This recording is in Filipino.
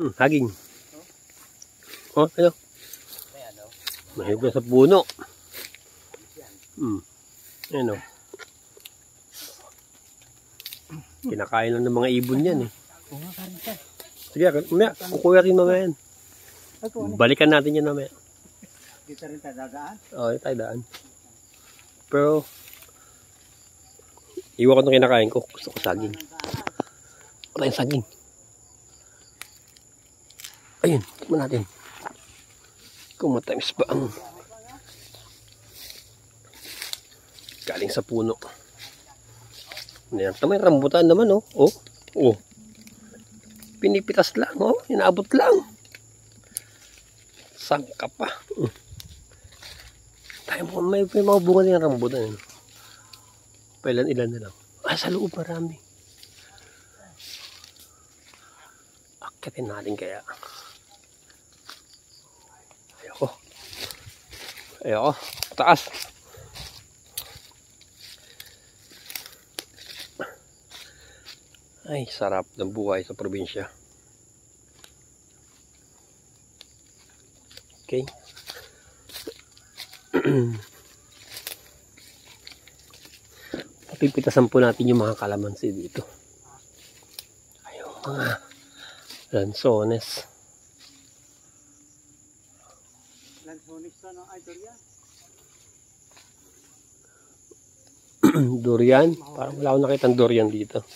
Haging. Oh, ano? Mahirap na sa puno. Ano? Kinakain lang ng mga ibon yan eh. Sige, kukuha rin mamaya yan. Balikan natin yan mamaya. Dito rin tayo dadaan? Oo, tayo daan. Pero, iwan ko itong kinakain ko. Gusto ko saging. Wala yung saging. Ayun, tikman natin. Kung matamis ba ang galing sa puno. Yan, may rambutan naman, oh. Oh. Pinipitas lang, oh. Inaabot lang. Sangka pa. Tayo mo, may mga bunga ng rambutan. Pailan-ilan na lang. Sa loob marami. Akitin natin kaya. Ayoko. Taas. Ay, sarap ng buhay sa probinsya. Okay. Pipitasan po natin yung mga kalamansi dito. Ayun, mga lansones. Lansones to, no? Ay, durian. Durian? Parang wala akong nakitang durian dito.